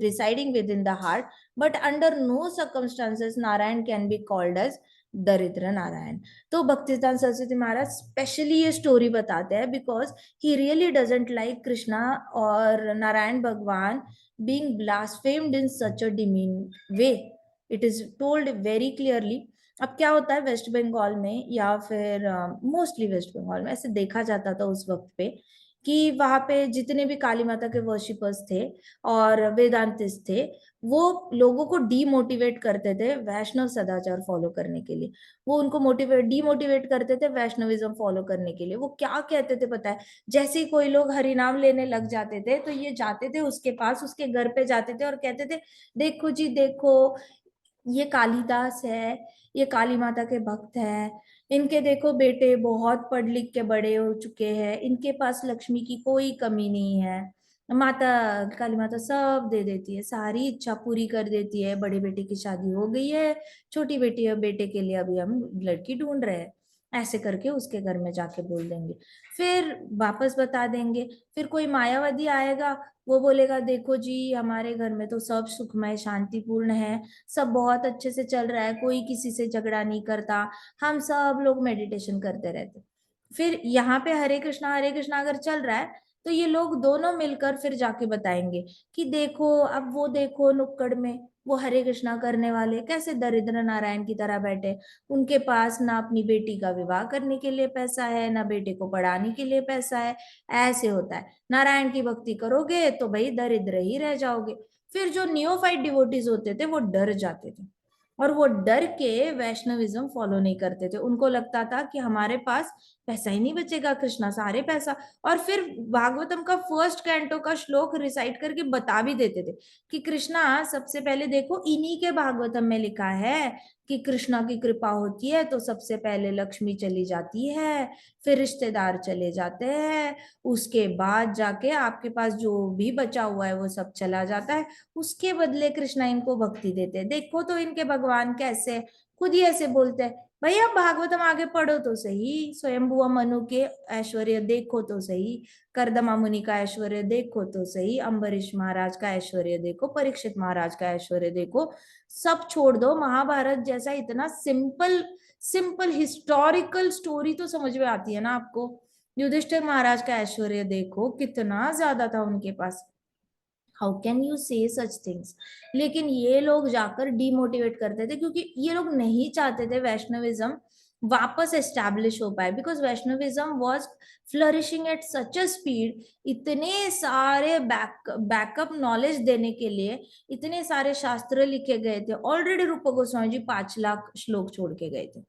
Speaker 1: residing within the heart, but under no circumstances Narayan can be called as दरिद्र नारायण। तो भक्तिसिद्धांत सरस्वती महाराज specially ये story बताते हैं because he really doesn't like Krishna और नारायण भगवान being blasphemed in such a demean way. It is told very clearly. अब क्या होता है वेस्ट बंगाल में, या फिर मोस्टली वेस्ट बंगाल में ऐसे देखा जाता था उस वक्त पे कि वहां पे जितने भी काली माता के वर्शिपर्स थे और वेदांतिस्ट थे, वो लोगों को डीमोटिवेट करते थे वैष्णव सदाचार फॉलो करने के लिए। वो उनको डीमोटिवेट करते थे वैष्णविज्म फॉलो करने के लिए। वो क्या कहते थे पता है? जैसे ही कोई लोग हरिनाम लेने लग जाते थे तो ये जाते थे उसके पास, उसके घर पे जाते थे और कहते थे देखो जी देखो, ये कालिदास है, ये काली माता के भक्त हैं, इनके देखो बेटे बहुत पढ़ लिख के बड़े हो चुके हैं, इनके पास लक्ष्मी की कोई कमी नहीं है, माता काली माता सब दे देती है, सारी इच्छा पूरी कर देती है, बड़े बेटे की शादी हो गई है, छोटी बेटी और बेटे के लिए अभी हम लड़की ढूंढ रहे हैं। ऐसे करके उसके घर में जाके बोल देंगे, फिर वापस बता देंगे। फिर कोई मायावादी आएगा, वो बोलेगा देखो जी हमारे घर में तो सब सुखमय शांतिपूर्ण है, सब बहुत अच्छे से चल रहा है, कोई किसी से झगड़ा नहीं करता, हम सब लोग मेडिटेशन करते रहते। फिर यहाँ पे हरे कृष्णा अगर चल रहा है तो ये लोग दोनों मिलकर फिर जाके बताएंगे कि देखो अब वो देखो नुक्कड़ में वो हरे कृष्णा करने वाले कैसे दरिद्र नारायण की तरह बैठे, उनके पास ना अपनी बेटी का विवाह करने के लिए पैसा है, ना बेटे को पढ़ाने के लिए पैसा है। ऐसे होता है, नारायण की भक्ति करोगे तो भाई दरिद्र ही रह जाओगे। फिर जो नियोफाइट डिवोटीज होते थे वो डर जाते थे, और वो डर के वैष्णविज्म फॉलो नहीं करते थे। उनको लगता था कि हमारे पास पैसा ही नहीं बचेगा, कृष्णा सारे पैसा। और फिर भागवतम का फर्स्ट कैंटो का श्लोक रिसाइट करके बता भी देते थे कि कृष्णा सबसे पहले देखो इन्हीं के भागवतम में लिखा है कि कृष्णा की कृपा होती है तो सबसे पहले लक्ष्मी चली जाती है, फिर रिश्तेदार चले जाते हैं, उसके बाद जाके आपके पास जो भी बचा हुआ है वो सब चला जाता है, उसके बदले कृष्णा इनको भक्ति देते हैं। देखो तो इनके भगवान कैसे, खुद ही ऐसे बोलते हैं। भैया भागवतम आगे पढ़ो तो सही, स्वयंभुआ मनु के ऐश्वर्य देखो तो सही, कर्दमा मुनि का ऐश्वर्य देखो तो सही, अम्बरीश महाराज का ऐश्वर्य देखो, परीक्षित महाराज का ऐश्वर्य देखो। सब छोड़ दो, महाभारत जैसा इतना सिंपल सिंपल हिस्टोरिकल स्टोरी तो समझ में आती है ना आपको। युधिष्ठिर महाराज का ऐश्वर्य देखो कितना ज्यादा था उनके पास। हाउ कैन यू से सच थिंग्स। लेकिन ये लोग जाकर डिमोटिवेट करते थे, क्योंकि ये लोग नहीं चाहते थे वैष्णविज्म वापस एस्टैब्लिश हो पाए, because Vaishnavism was flourishing at such a speed. इतने सारे बैकअप नॉलेज देने के लिए इतने सारे शास्त्र लिखे गए थे। ऑलरेडी रूप गोस्वामी जी 5 लाख श्लोक छोड़ के गए थे,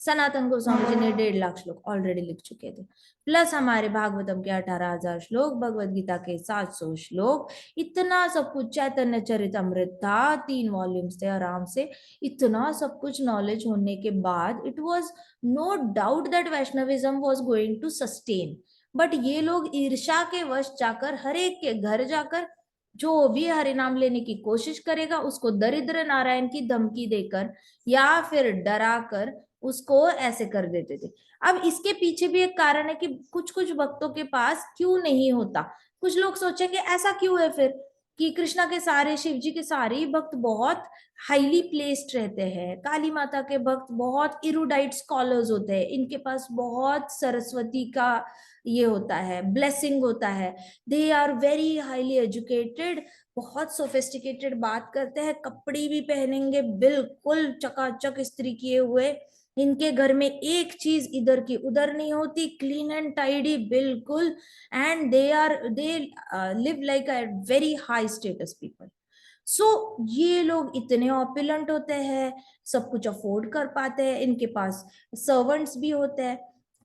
Speaker 1: सनातन गोस्वामी जी ने 1.5 लाख श्लोक ऑलरेडी लिख चुके थे, प्लस हमारे भागवतम के 18,000 श्लोक, भगवत गीता के 700 श्लोक, इतना सब कुछ। चैतन्य चरितमृत था, 3 वॉल्यूम्स थे आराम से। इतना सब कुछ नॉलेज होने के बाद it was no doubt that Vaishnavism was going to sustain. But ये लोग ईर्ष्या के वश जाकर हर एक के घर जाकर जो भी हरि नाम लेने की कोशिश करेगा उसको दरिद्र नारायण की धमकी देकर या फिर डरा कर उसको ऐसे कर देते थे। अब इसके पीछे भी एक कारण है कि कुछ कुछ भक्तों के पास क्यों नहीं होता। कुछ लोग सोचेंगे ऐसा क्यों है फिर कि कृष्णा के सारे, शिव जी के सारे ही भक्त बहुत हाईली प्लेस्ड रहते हैं, काली माता के भक्त बहुत इरुडाइट स्कॉलर्स होते हैं, इनके पास बहुत सरस्वती का ये होता है, ब्लेसिंग होता है, they are very highly educated, बहुत सोफिस्टिकेटेड बात करते हैं, कपड़े भी पहनेंगे बिल्कुल चकाचक इस्त्री किए हुए, इनके घर में एक चीज इधर की उधर नहीं होती, क्लीन एंड टाइडी बिल्कुल, and they live like a very high status people. So ये लोग इतने ऑपुलेंट होते हैं, सब कुछ अफोर्ड कर पाते हैं, इनके पास सर्वेंट्स भी होते हैं,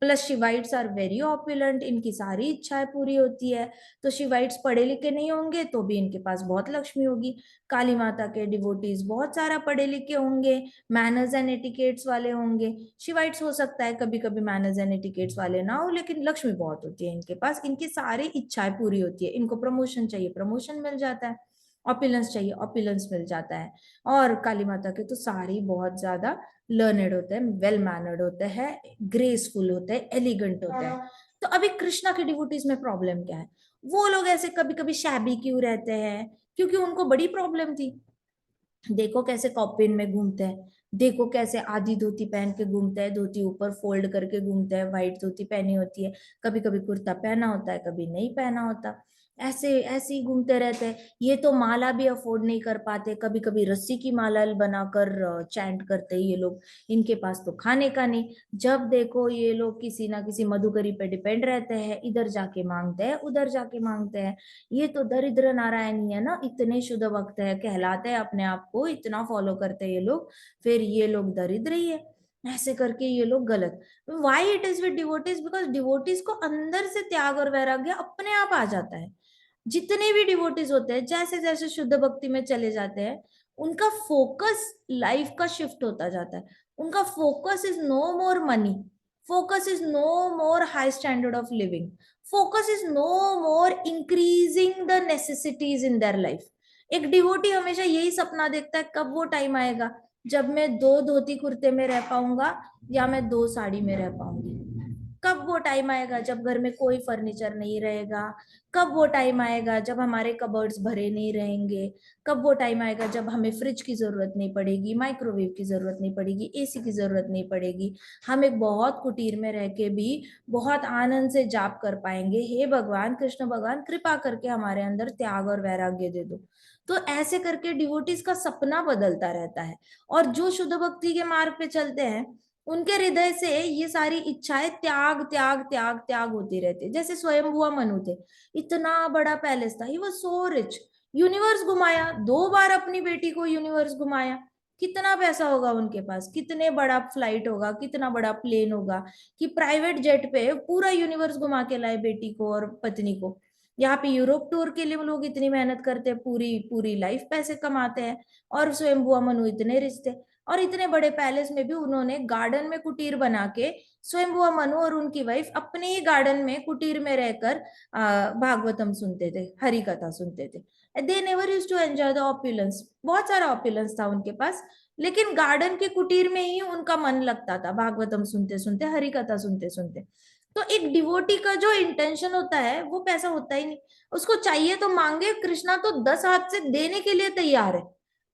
Speaker 1: प्लस शिवाइट्स आर वेरी ऑपुलेंट, इनकी सारी इच्छाएं पूरी होती है। तो शिवाइट्स पढ़े लिखे नहीं होंगे तो भी इनके पास बहुत लक्ष्मी होगी। काली माता के डिवोटीज बहुत सारा पढ़े लिखे होंगे, मैनर्स एंड एटिकेट्स वाले होंगे। शिवाइट्स हो सकता है कभी कभी मैनर्स एंड एटिकेट्स वाले ना हो, लेकिन लक्ष्मी बहुत होती है इनके पास, इनकी सारी इच्छाएं पूरी होती है। इनको प्रमोशन चाहिए प्रमोशन मिल जाता है, ऑपुलेंस चाहिए ऑपुलेंस मिल जाता है। और काली माता के तो सारी बहुत ज्यादा लर्नेड होते हैं, वेल मैनर्ड होते हैं, ग्रेसफुल होते हैं, एलिगेंट होते हैं। तो अभी कृष्णा के डिवोटीज में प्रॉब्लम क्या है, वो लोग ऐसे कभी कभी शैबी क्यों रहते हैं, क्योंकि उनको बड़ी प्रॉब्लम थी। देखो कैसे कॉपिन में घूमते हैं, देखो कैसे आधी धोती पहन के घूमते हैं, धोती ऊपर फोल्ड करके घूमते हैं, व्हाइट धोती पहनी होती है, कभी कभी कुर्ता पहना होता है, कभी नहीं पहना होता, ऐसे ऐसे ही घूमते रहते हैं। ये तो माला भी अफोर्ड नहीं कर पाते, कभी कभी रस्सी की माला बनाकर चैंट करते हैं ये लोग, इनके पास तो खाने का नहीं। जब देखो ये लोग किसी ना किसी मधुकरी पे डिपेंड रहते हैं, इधर जाके मांगते हैं उधर जाके मांगते हैं। ये तो दरिद्र नारायण ही है ना, इतने शुद्ध भक्त है कहलाते हैं अपने आप को, इतना फॉलो करते हैं ये लोग, फिर ये लोग दरिद्र ही है। ऐसे करके ये लोग गलत। Why it is with devotees, because devotees को अंदर से त्याग और वैराग्य अपने आप आ जाता है। जितने भी डिवोटीज होते हैं जैसे जैसे शुद्ध भक्ति में चले जाते हैं, उनका फोकस लाइफ का शिफ्ट होता जाता है। उनका focus is no more money, focus is no more high standard of living, focus is no more increasing the necessities in their life. एक डिवोटी हमेशा यही सपना देखता है, कब वो टाइम आएगा जब मैं 2 धोती कुर्ते में रह पाऊंगा या मैं 2 साड़ी में रह पाऊंगी। कब वो टाइम आएगा जब घर में कोई फर्नीचर नहीं रहेगा, कब वो टाइम आएगा जब हमारे कबर्ड्स भरे नहीं रहेंगे, कब वो टाइम आएगा जब हमें फ्रिज की जरूरत नहीं पड़ेगी, माइक्रोवेव की जरूरत नहीं पड़ेगी, एसी की जरूरत नहीं पड़ेगी, हम एक बहुत कुटीर में रह के भी बहुत आनंद से जाप कर पाएंगे। हे भगवान कृष्ण भगवान कृपा करके हमारे अंदर त्याग और वैराग्य दे दो। तो ऐसे करके डिवोटीज का सपना बदलता रहता है। और जो शुद्ध भक्ति के मार्ग पे चलते हैं उनके हृदय से ये सारी इच्छाएं त्याग त्याग त्याग त्याग होती रहती। जैसे स्वयंभुआ मनु थे, इतना बड़ा पैलेस था, he was so rich, universe घुमाया, 2 बार अपनी बेटी को यूनिवर्स घुमाया, कितना पैसा होगा उनके पास, कितने बड़ा फ्लाइट होगा, कितना बड़ा प्लेन होगा कि प्राइवेट जेट पे पूरा यूनिवर्स घुमा के लाए बेटी को और पत्नी को। यहाँ पे यूरोप टूर के लिए वो लोग इतनी मेहनत करते हैं, पूरी पूरी लाइफ पैसे कमाते हैं। और स्वयंभुआ मनु इतने रिच थे, और इतने बड़े पैलेस में भी उन्होंने गार्डन में कुटीर बना के, स्वयंभुआ मनु और उनकी वाइफ अपने ही गार्डन में कुटीर में रहकर भागवतम सुनते थे, हरि कथा सुनते थे। They never use to enjoy the opulence, बहुत सारा ऑपुलेंस था उनके पास, लेकिन गार्डन के कुटीर में ही उनका मन लगता था, भागवतम सुनते सुनते, हरि कथा सुनते सुनते। तो एक डिवोटी का जो इंटेंशन होता है वो पैसा होता ही नहीं। उसको चाहिए तो मांगे, कृष्णा तो 10 हाथ से देने के लिए तैयार है,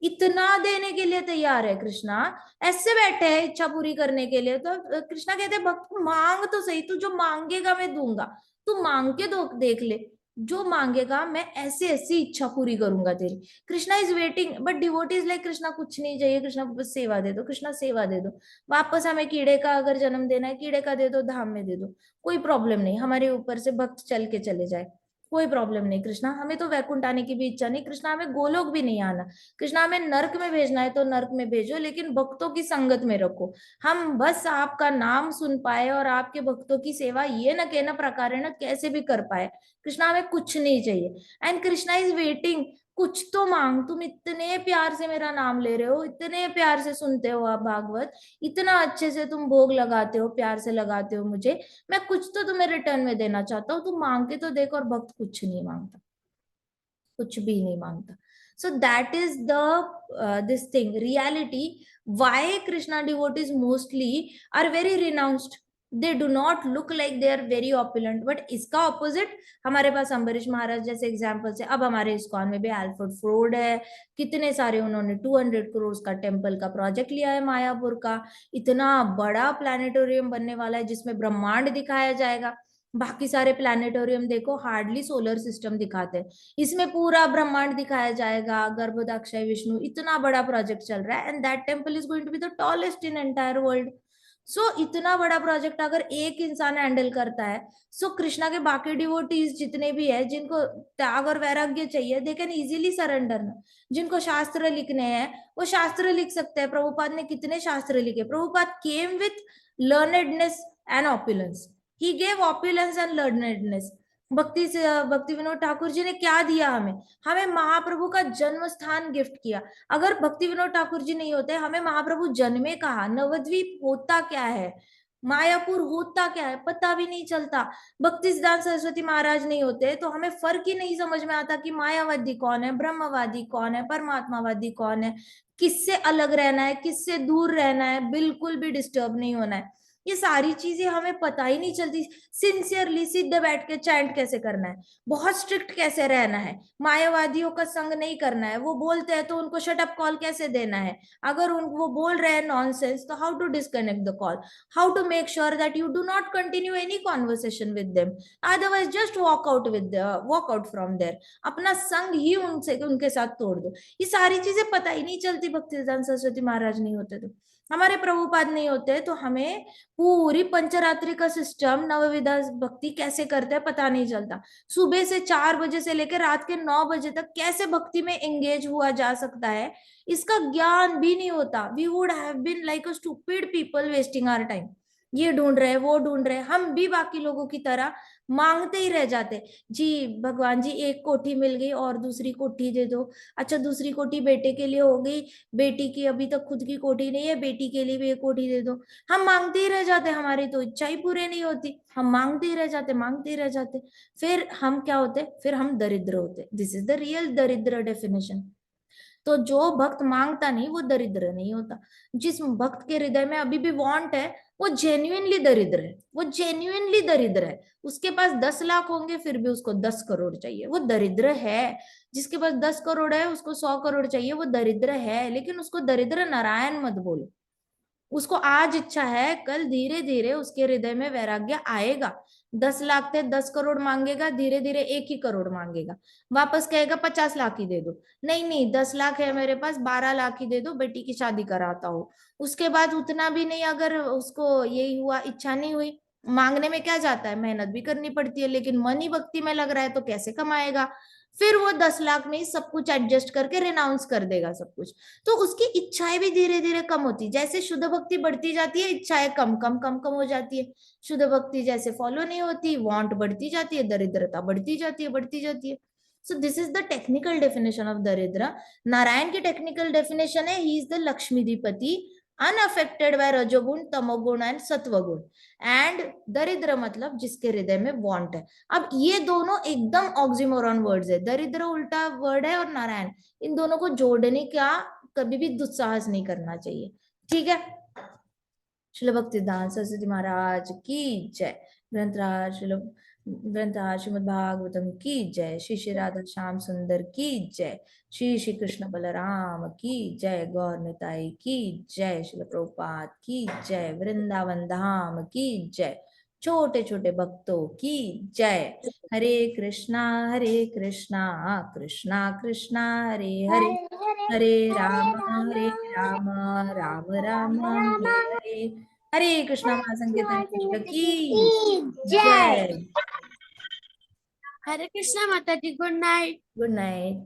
Speaker 1: इतना देने के लिए तैयार है कृष्णा। ऐसे बैठे हैं इच्छा पूरी करने के लिए। तो कृष्णा कहते हैं भक्त मांग तो सही, तू जो मांगेगा मैं दूंगा, तू मांग के दो, देख ले, जो मांगेगा मैं ऐसी ऐसी इच्छा पूरी करूंगा तेरी। Krishna is waiting, but devotee is like Krishna कुछ नहीं चाहिए, कृष्णा बस सेवा दे दो, कृष्णा सेवा दे दो। वापस हमें कीड़े का अगर जन्म देना है, कीड़े का दे दो, धाम में दे दो, कोई प्रॉब्लम नहीं, हमारे ऊपर से भक्त चल के चले जाए, कोई प्रॉब्लम नहीं। कृष्णा हमें तो वैकुंठ आने की भी इच्छा नहीं, कृष्णा हमें गोलोक भी नहीं आना, कृष्णा हमें नर्क में भेजना है तो नर्क में भेजो, लेकिन भक्तों की संगत में रखो। हम बस आपका नाम सुन पाए और आपके भक्तों की सेवा ये न कहना प्रकार न कैसे भी कर पाए। कृष्णा हमें कुछ नहीं चाहिए, एंड कृष्णा इज वेटिंग, कुछ तो मांग, तुम इतने प्यार से मेरा नाम ले रहे हो, इतने प्यार से सुनते हो आप भागवत, इतना अच्छे से तुम भोग लगाते हो, प्यार से लगाते हो मुझे, मैं कुछ तो तुम्हें रिटर्न में देना चाहता हूँ, तुम मांग के तो देखो। और भक्त कुछ नहीं मांगता, कुछ भी नहीं मांगता। So that is the this thing reality, why krishna devotees mostly are very renounced, they do not look like they are very opulent, but इसका ऑपोजिट हमारे पास अम्बरीश महाराज जैसे एग्जाम्पल्स है। अब हमारे इस्कॉन में भी एल्फ्रेड फ्रोड है, कितने सारे, उन्होंने 200 करोड़ का टेम्पल का प्रोजेक्ट लिया है मायापुर का, इतना बड़ा प्लानिटोरियम बनने वाला है जिसमें ब्रह्मांड दिखाया जाएगा। बाकी सारे प्लानिटोरियम देखो हार्डली सोलर सिस्टम दिखाते हैं, इसमें पूरा ब्रह्मांड दिखाया जाएगा, गर्भोदक्षय विष्णु, इतना बड़ा प्रोजेक्ट चल रहा है, and that temple is going to be the tallest in entire world. So इतना बड़ा प्रोजेक्ट अगर एक इंसान हैंडल करता है, सो कृष्णा के बाकी डिवोटीज जितने भी है, जिनको त्याग और वैराग्य चाहिए, दे कैन इजीली सरेंडर ना। जिनको शास्त्र लिखने हैं वो शास्त्र लिख सकते हैं, प्रभुपाद ने कितने शास्त्र लिखे, Prabhupada came with learnedness and opulence, he gave opulence and learnedness. भक्ति से भक्ति विनोद ठाकुर जी ने क्या दिया हमें, हमें महाप्रभु का जन्म स्थान गिफ्ट किया। अगर भक्ति विनोद ठाकुर जी नहीं होते, हमें महाप्रभु जन्मे कहा, नवद्वीप होता क्या है, मायापुर होता क्या है, पता भी नहीं चलता। भक्ति सिद्धांत सरस्वती महाराज नहीं होते तो हमें फर्क ही नहीं समझ में आता कि मायावादी कौन है, ब्रह्मवादी कौन है, परमात्मावादी कौन है, किससे अलग रहना है, किससे दूर रहना है, बिल्कुल भी डिस्टर्ब नहीं होना है। ये सारी चीजें हमें पता ही नहीं चलती। सिंसियरली सीधे बैठ के चैंट कैसे करना है, बहुत स्ट्रिक्ट कैसे रहना है, मायावादियों का संग नहीं करना है, वो बोलते हैं तो उनको शट अप कॉल कैसे देना है, अगर उन वो बोल रहे हैं नॉनसेंस तो how to disconnect the call, how to make sure that you do not continue any conversation with them, otherwise just walk out from there, अपना संग ही उनसे उनके साथ तोड़ दो। ये सारी चीजें पता ही नहीं चलती भक्ति सिद्धांत सरस्वती महाराज नहीं होते तो, हमारे प्रभुपाद नहीं होते तो हमें पूरी पंचरात्रि का सिस्टम, नवविधा भक्ति कैसे करते हैं पता नहीं चलता। सुबह से 4 बजे से लेकर रात के 9 बजे तक कैसे भक्ति में एंगेज हुआ जा सकता है, इसका ज्ञान भी नहीं होता। We would have been like a stupid people wasting our time, ये ढूंढ रहे वो ढूंढ रहे, हम भी बाकी लोगों की तरह मांगते ही रह जाते, जी भगवान जी एक कोठी मिल गई और दूसरी कोठी दे दो, अच्छा दूसरी कोठी बेटे के लिए हो गई, बेटी की अभी तक खुद की कोठी नहीं है, बेटी के लिए भी एक कोठी दे दो। हम मांगते ही रह जाते, हमारी तो इच्छा ही पूरी नहीं होती, हम मांगते ही रह जाते, मांगते ही रह जाते। फिर हम क्या होते, फिर हम दरिद्र होते। दिस इज द रियल दरिद्र डेफिनेशन। तो जो भक्त मांगता नहीं वो दरिद्र नहीं होता। जिस भक्त के हृदय में अभी भी वांट है वो जेन्युइनली दरिद्र है, वो जेन्युइनली दरिद्र है। उसके पास 10 लाख होंगे फिर भी उसको 10 करोड़ चाहिए, वो दरिद्र है। जिसके पास 10 करोड़ है उसको 100 करोड़ चाहिए, वो दरिद्र है। लेकिन उसको दरिद्र नारायण मत बोलो, उसको आज इच्छा है, कल धीरे धीरे उसके हृदय में वैराग्य आएगा। 10 लाख थे, 10 करोड़ मांगेगा, धीरे धीरे 1 ही करोड़ मांगेगा, वापस कहेगा 50 लाख ही दे दो, नहीं नहीं 10 लाख है मेरे पास, 12 लाख ही दे दो, बेटी की शादी कराता हो। उसके बाद उतना भी नहीं, अगर उसको यही हुआ, इच्छा नहीं हुई, मांगने में क्या जाता है, मेहनत भी करनी पड़ती है, लेकिन मन ही भक्ति में लग रहा है तो कैसे कमाएगा। फिर वो 10 लाख में ही सब कुछ एडजस्ट करके रिनाउंस कर देगा सब कुछ। तो उसकी इच्छाएं भी धीरे धीरे कम होती, जैसे शुद्ध भक्ति बढ़ती जाती है इच्छाएं कम कम कम कम हो जाती है। शुद्ध भक्ति जैसे फॉलो नहीं होती, वांट बढ़ती जाती है, दरिद्रता बढ़ती जाती है बढ़ती जाती है। So this is the technical definition of daridra. Narayan की टेक्निकल डेफिनेशन है he is the Lakshmidhipati unaffected by rajoguna tamoguna and सत्वगुण। एंड दरिद्र मतलब जिसके हृदय में वांट है। अब ये दोनों एकदम ऑक्सीमोरॉन वर्ड्स है, दरिद्र उल्टा वर्ड है और नारायण, इन दोनों को जोड़ने का कभी भी दुस्साहस नहीं करना चाहिए। ठीक है, श्रील भक्तिदान सरस्वती महाराज की जय। ग्रंथराज श्रीमद् भागवतम की जय। श्री श्री राधा श्याम सुंदर की जय। श्री श्री कृष्ण बलराम की जय। गौर निताई की जय। श्रील प्रभुपाद की जय। वृंदावन धाम की जय। छोटे छोटे भक्तों की जय। हरे कृष्णा कृष्णा कृष्णा हरे हरे, हरे राम राम राम हरे हरे। हरे कृष्णा महासंकीर्तन कृष्ण की जय।
Speaker 2: हरे कृष्णा माता जी, गुड नाइट।
Speaker 1: Good night.